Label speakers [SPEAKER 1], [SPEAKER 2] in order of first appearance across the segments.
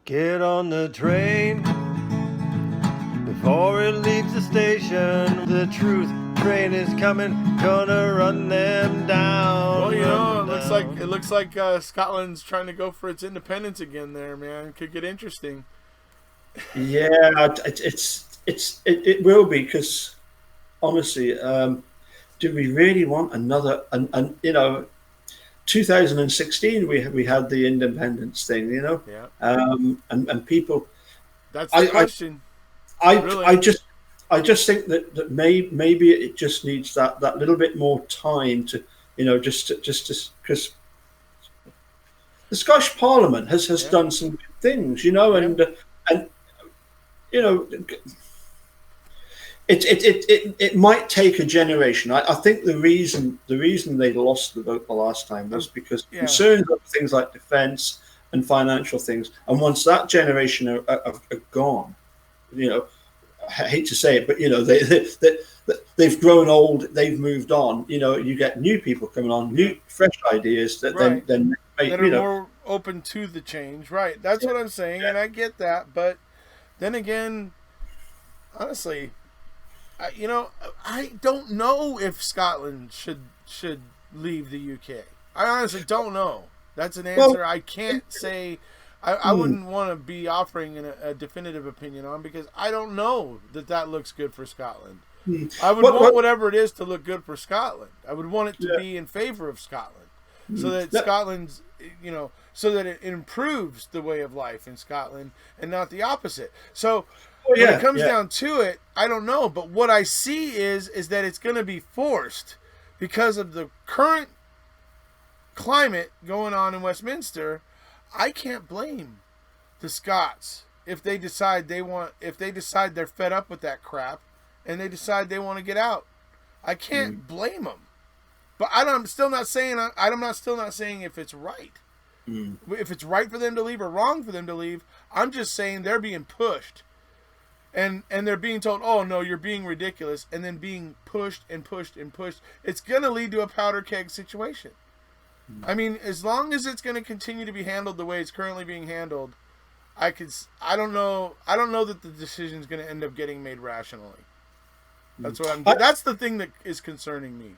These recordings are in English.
[SPEAKER 1] Get on the train before it leaves the station. The truth train is coming, gonna run them down.
[SPEAKER 2] Well,
[SPEAKER 1] run
[SPEAKER 2] it looks like Scotland's trying to go for its independence again. There, man, could get interesting.
[SPEAKER 3] Yeah, it will be because honestly, do we really want another? And 2016 we had the independence thing,
[SPEAKER 2] Yeah,
[SPEAKER 3] and people.
[SPEAKER 2] that's the question.
[SPEAKER 3] I
[SPEAKER 2] Really?
[SPEAKER 3] I just think that maybe it just needs that little bit more time to just because the Scottish Parliament has done some good things, and you know it might take a generation. I think the reason they lost the vote the last time was because concerns over things like defence and financial things, and once that generation are gone, I hate to say it, but they've grown old, they've moved on. You get new people coming on, new fresh ideas that then make,
[SPEAKER 2] that are more open to the change. Right. That's what I'm saying, and I get that. But then again, honestly, I don't know if Scotland should leave the UK. I honestly don't know. That's an answer I can't say. I wouldn't want to be offering a definitive opinion on because I don't know that looks good for Scotland. I would want whatever it is to look good for Scotland. I would want it to be in favor of Scotland, so that Scotland's, so that it improves the way of life in Scotland and not the opposite. So when it comes down to it, I don't know. But what I see is that it's going to be forced because of the current climate going on in Westminster. I can't blame the Scots if they decide they're fed up with that crap and they decide they want to get out. I can't blame them. But I'm still not saying if it's right. If it's right for them to leave or wrong for them to leave, I'm just saying they're being pushed. And they're being told, "Oh no, you're being ridiculous," and then being pushed and pushed and pushed. It's going to lead to a powder keg situation. I mean, as long as it's going to continue to be handled the way it's currently being handled, I don't know that the decision is going to end up getting made rationally. That's that's the thing that is concerning me.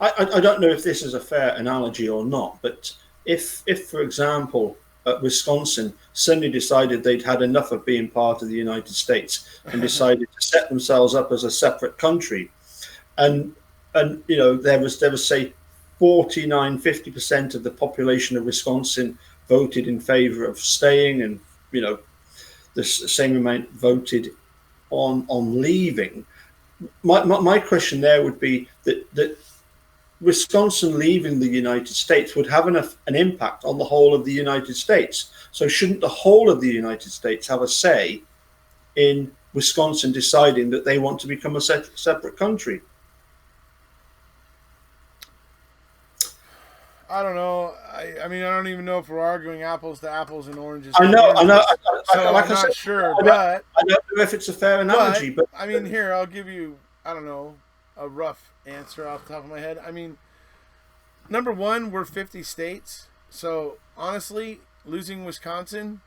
[SPEAKER 3] I don't know if this is a fair analogy or not, but if for example, Wisconsin suddenly decided they'd had enough of being part of the United States and decided to set themselves up as a separate country, and there was say 49-50% of the population of Wisconsin voted in favor of staying, and the same amount voted on leaving. My question there would be that Wisconsin leaving the United States would have an impact on the whole of the United States. So shouldn't the whole of the United States have a say in Wisconsin deciding that they want to become a separate country?
[SPEAKER 2] I don't know. I mean, I don't even know if we're arguing apples to apples and oranges.
[SPEAKER 3] I know.
[SPEAKER 2] I'm not sure, but
[SPEAKER 3] I don't know if it's a fair analogy. But
[SPEAKER 2] I mean, here I'll give you, I don't know, a rough answer off the top of my head. I mean, number one, we're 50 states, so honestly, losing Wisconsin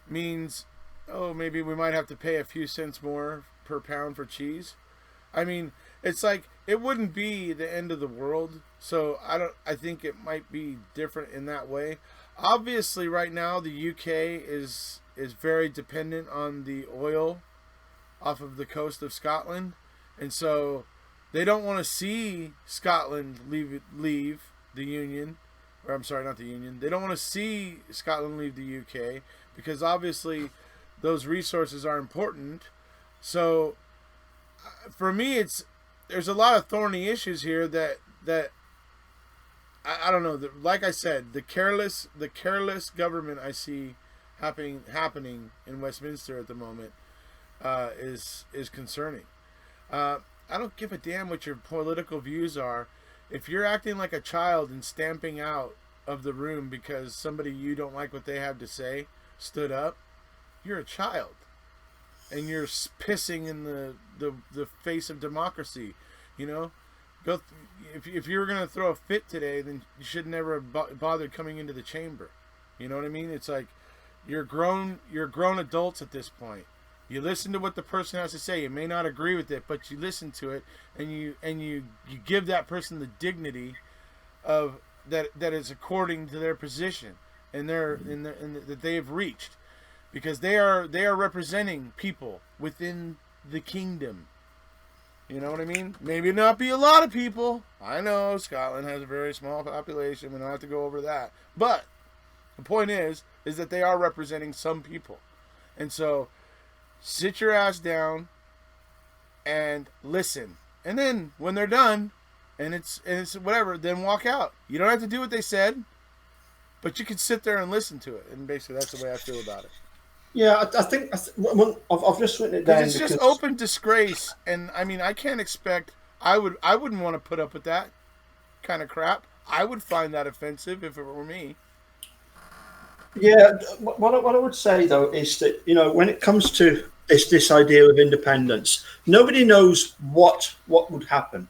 [SPEAKER 2] means, maybe we might have to pay a few cents more per pound for cheese. I mean, it's like it wouldn't be the end of the world. So I think it might be different in that way. Obviously, right now the UK is very dependent on the oil off of the coast of Scotland, and so they don't want to see Scotland leave the Union, or I'm sorry, not the Union. They don't want to see Scotland leave the UK because obviously those resources are important. So for me, there's a lot of thorny issues here that I don't know. Like I said, the careless government I see happening in Westminster at the moment is concerning. I don't give a damn what your political views are. If you're acting like a child and stamping out of the room because somebody you don't like what they have to say stood up, you're a child, and you're pissing in the face of democracy. If you were going to throw a fit today, then you should never have bothered coming into the chamber. You know what I mean? It's like You're grown. You're grown adults at this point. You listen to what the person has to say. You may not agree with it, but you listen to it, and you give that person the dignity of that is according to their position and that they have reached, because they are representing people within the kingdom. You know what I mean? Maybe not be a lot of people. I know Scotland has a very small population. We don't have to go over that. But the point is that they are representing some people. And so sit your ass down and listen. And then when they're done and it's whatever, then walk out. You don't have to do what they said, but you can sit there and listen to it. And basically that's the way I feel about it.
[SPEAKER 3] Yeah, I think well, I've just written it down.
[SPEAKER 2] It's just open disgrace, and I mean, I can't expect. I wouldn't want to put up with that kind of crap. I would find that offensive if it were me.
[SPEAKER 3] Yeah, what I would say though is that, you know, when it comes to this idea of independence, nobody knows what would happen.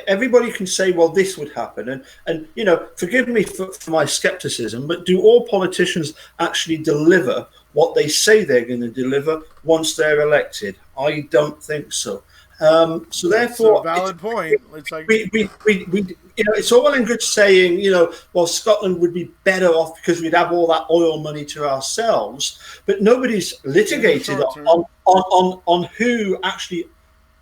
[SPEAKER 3] Everybody can say, well, this would happen. And you know, forgive me for my skepticism, but do all politicians actually deliver what they say they're going to deliver once they're elected? I don't think so. So therefore,
[SPEAKER 2] a valid point. It's like
[SPEAKER 3] we you know, it's all well and good saying, you know, well, Scotland would be better off because we'd have all that oil money to ourselves, but nobody's litigated on who actually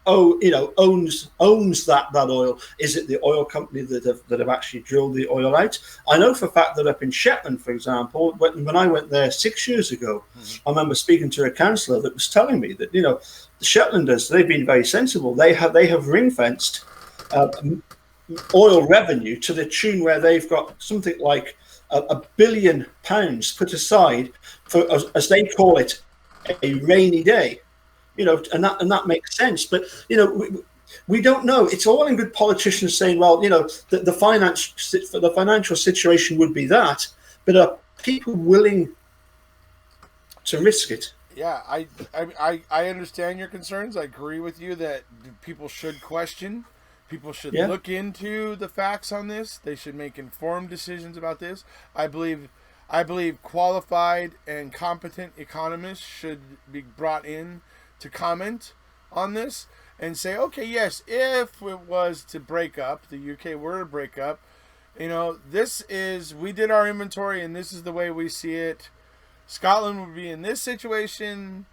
[SPEAKER 3] owns that oil. Is it the oil company that have actually drilled the oil out? I know for a fact that up in Shetland, for example, when I went there 6 years ago, I remember speaking to a councillor that was telling me that, you know, the Shetlanders, they've been very sensible. They have ring fenced oil revenue to the tune where they've got something like £1 billion put aside for, as they call it, a rainy day. You know, and that makes sense. But, you know, we don't know. It's all in good politicians saying, well, you know, the financial situation would be that, but are people willing to risk it?
[SPEAKER 2] Yeah, I understand your concerns. I agree with you that people should question. People should look into the facts on this. They should make informed decisions about this. I believe qualified and competent economists should be brought in to comment on this and say, okay, yes, if it was to break up, the UK were to break up, you know, we did our inventory and this is the way we see it. Scotland would be in this situation.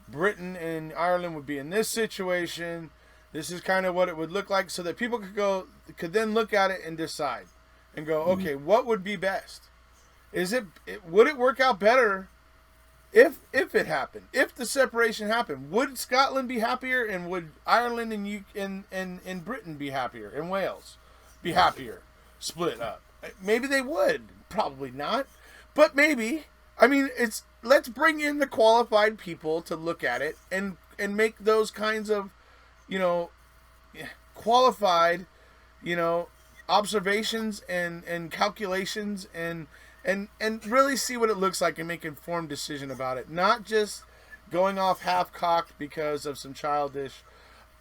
[SPEAKER 2] Britain and Ireland would be in this situation. This is kind of what it would look like, so that people could then look at it and decide and go, okay, what would be best? Would it work out better if it happened? If the separation happened, would Scotland be happier, and would Ireland and Britain be happier, and Wales be happier split up? Maybe they would. Probably not. But maybe. I mean, let's bring in the qualified people to look at it and make those kinds of, you know, qualified, you know, observations and calculations and really see what it looks like and make an informed decision about it. Not just going off half-cocked because of some childish,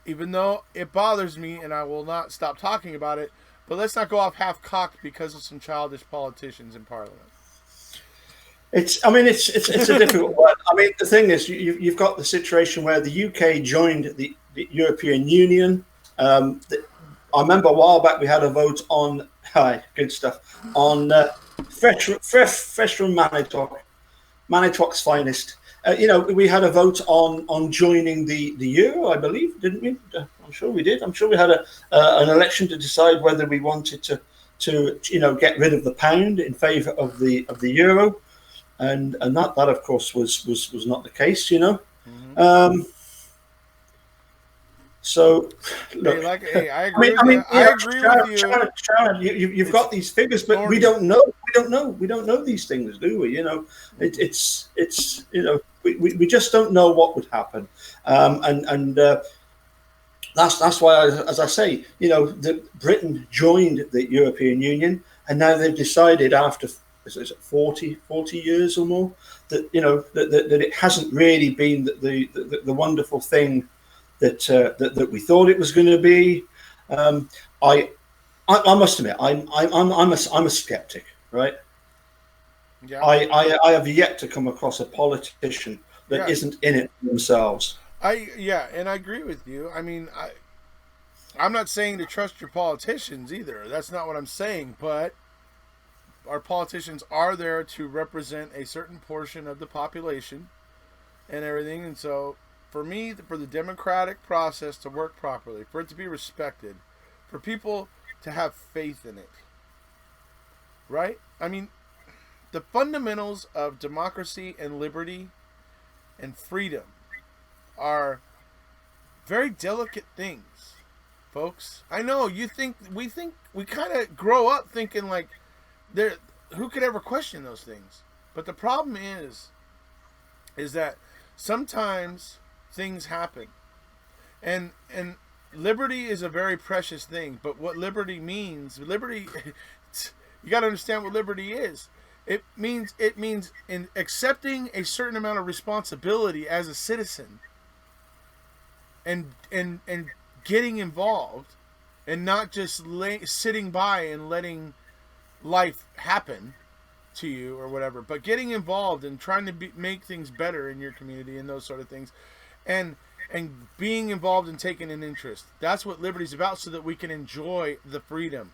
[SPEAKER 2] even though it bothers me and I will not stop talking about it, but let's not go off half-cocked because of some childish politicians in Parliament.
[SPEAKER 3] It's a difficult one. I mean, the thing is, you've got the situation where the UK joined the European Union. I remember a while back we had a vote on good stuff on fresh from Manitoc's finest. You know, we had a vote on joining the euro, I believe, didn't we? I'm sure we did. I'm sure we had an election to decide whether we wanted to you know, get rid of the pound in favour of the euro. And that of course was not the case, you know. Mm-hmm. So look,
[SPEAKER 2] I agree. I agree with you.
[SPEAKER 3] Sharon, you've got these figures, but we don't know. We don't know these things, do we? You know, it's you know, we just don't know what would happen. And that's why, as I say, you know, Britain joined the European Union, and now they've decided after. Is it 40 years or more that, you know, that it hasn't really been the wonderful thing that we thought it was going to be. I must admit I'm a skeptic, right?
[SPEAKER 2] Yeah.
[SPEAKER 3] I have yet to come across a politician that
[SPEAKER 2] Yeah.
[SPEAKER 3] isn't in it themselves.
[SPEAKER 2] Yeah, and I agree with you. I mean, I'm not saying to trust your politicians either. That's not what I'm saying, but our politicians are there to represent a certain portion of the population and everything. And so, for me, for the democratic process to work properly, for it to be respected, for people to have faith in it, right? I mean, the fundamentals of democracy and liberty and freedom are very delicate things, folks. I know we kind of grow up thinking like there who could ever question those things. But the problem is that sometimes things happen. And liberty is a very precious thing, but what liberty means, liberty you got to understand what liberty is. It means in accepting a certain amount of responsibility as a citizen and getting involved and not just sitting by and letting life happen to you or whatever, but getting involved and trying to make things better in your community and those sort of things, and being involved and taking an interest. That's what liberty's about, so that we can enjoy the freedom.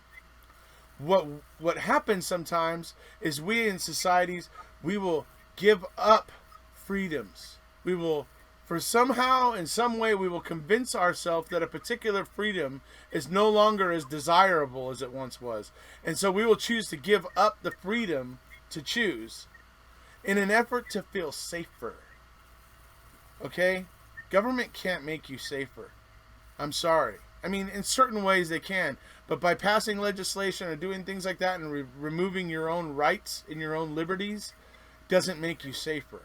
[SPEAKER 2] What happens sometimes is we in societies, we will give up freedoms. We will, for somehow in some way, we will convince ourselves that a particular freedom is no longer as desirable as it once was, and so we will choose to give up the freedom to choose in an effort to feel safer. Okay? Government can't make you safer. I'm sorry. I mean, in certain ways they can, but by passing legislation or doing things like that and removing your own rights and your own liberties doesn't make you safer.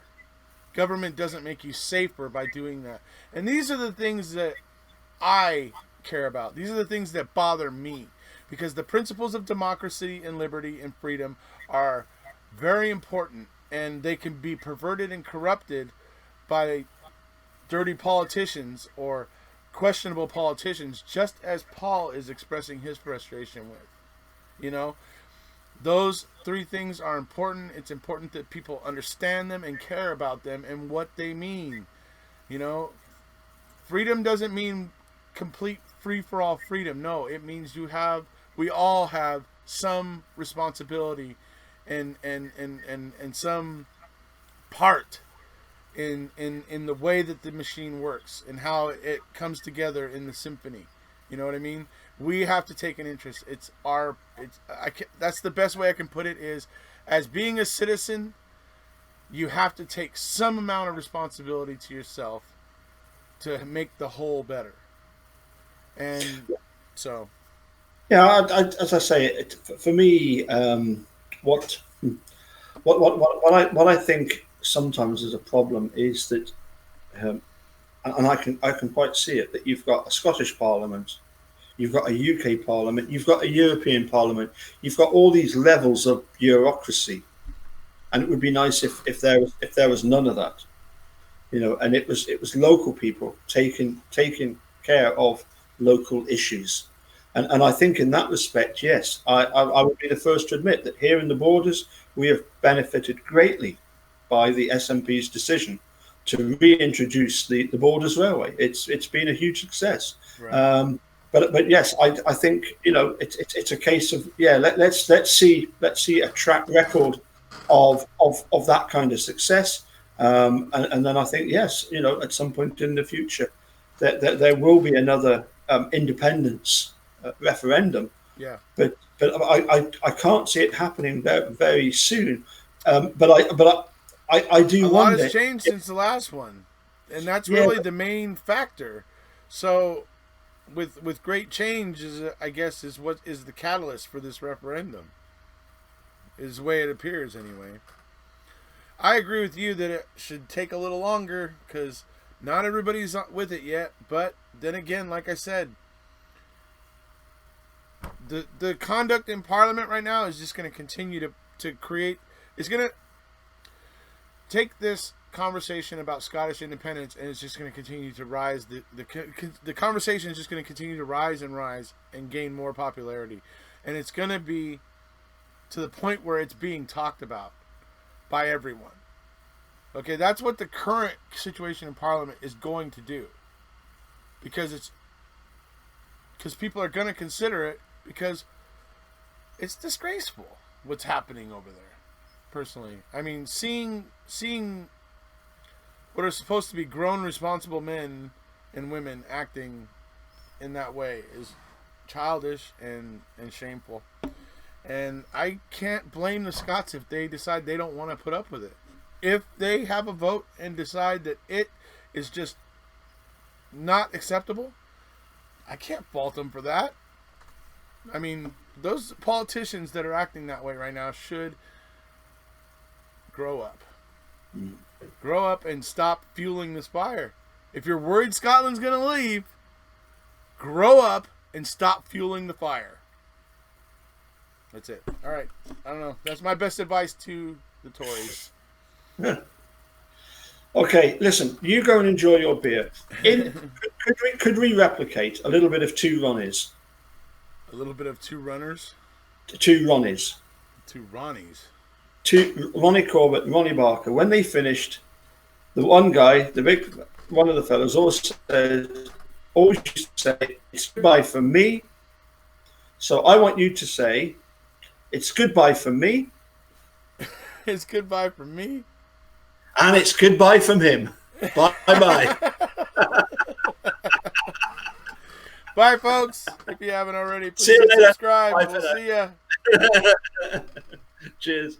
[SPEAKER 2] Government doesn't make you safer by doing that. And these are the things that I care about. These are the things that bother me, because the principles of democracy and liberty and freedom are very important, and they can be perverted and corrupted by dirty politicians or questionable politicians, just as Paul is expressing his frustration with. You know, those three things are important. It's important that people understand them and care about them and what they mean. You know, freedom doesn't mean complete free for all freedom. No, it means we all have some responsibility and some part in the way that the machine works and how it comes together in the symphony. You know what I mean? We have to take an interest. That's the best way I can put it, is as being a citizen, you have to take some amount of responsibility to yourself to make the whole better. And so,
[SPEAKER 3] Yeah, as I say, for me, what I think sometimes is a problem is that, and I can quite see it, that you've got a Scottish Parliament, you've got a UK Parliament, you've got a European Parliament, you've got all these levels of bureaucracy, and it would be nice if there was none of that, you know, and it was local people taking care of local issues. And I think in that respect, yes, I would be the first to admit that here in the Borders, we have benefited greatly by the SNP's decision to reintroduce the Borders Railway. It's been a huge success.
[SPEAKER 2] right.
[SPEAKER 3] But yes, I think, you know, it's a case of, yeah, let's see a track record of that kind of success, and then I think, yes, you know, at some point in the future that there will be another independence referendum.
[SPEAKER 2] Yeah.
[SPEAKER 3] But I can't see it happening very soon. But I do
[SPEAKER 2] A lot
[SPEAKER 3] wonder.
[SPEAKER 2] has changed since the last one, and that's
[SPEAKER 3] Yeah,
[SPEAKER 2] really the main factor. So, with great change, I guess is what is the catalyst for this referendum. Is the way it appears, anyway. I agree with you that it should take a little longer because not everybody's with it yet. But then again, like I said, the conduct in Parliament right now is just going to continue to create. It's going to take this conversation about Scottish independence, and it's just going to continue to rise. The conversation is just going to continue to rise and gain more popularity, and it's going to be to the point where it's being talked about. by everyone. Okay, that's what the current situation in Parliament is going to do. Because people are going to consider it, because it's disgraceful what's happening over there. Personally, I mean, seeing what are supposed to be grown, responsible men and women acting in that way is childish and shameful. And I can't blame the Scots if they decide they don't want to put up with it. If they have a vote and decide that it is just not acceptable, I can't fault them for that. I mean, those politicians that are acting that way right now should grow up. Grow up and stop fueling this fire. If you're worried Scotland's going to leave, grow up and stop fueling the fire. That's it. All right. I don't know. That's my best advice to the Tories.
[SPEAKER 3] Okay, listen, you go and enjoy your beer. Could we replicate a little bit of Two Ronnies?
[SPEAKER 2] A little bit of Two Runners?
[SPEAKER 3] Two Ronnies.
[SPEAKER 2] Two Ronnies.
[SPEAKER 3] Ronnie Corbett and Ronnie Barker, when they finished, the one guy, one of the fellows, always used to say, it's goodbye for me. So I want you to say, it's goodbye for me.
[SPEAKER 2] It's goodbye for me.
[SPEAKER 3] And it's goodbye from him. Bye-bye.
[SPEAKER 2] Bye, folks. If you haven't already, please
[SPEAKER 3] See you later.
[SPEAKER 2] subscribe.
[SPEAKER 3] Bye
[SPEAKER 2] We'll see ya.
[SPEAKER 3] Cheers.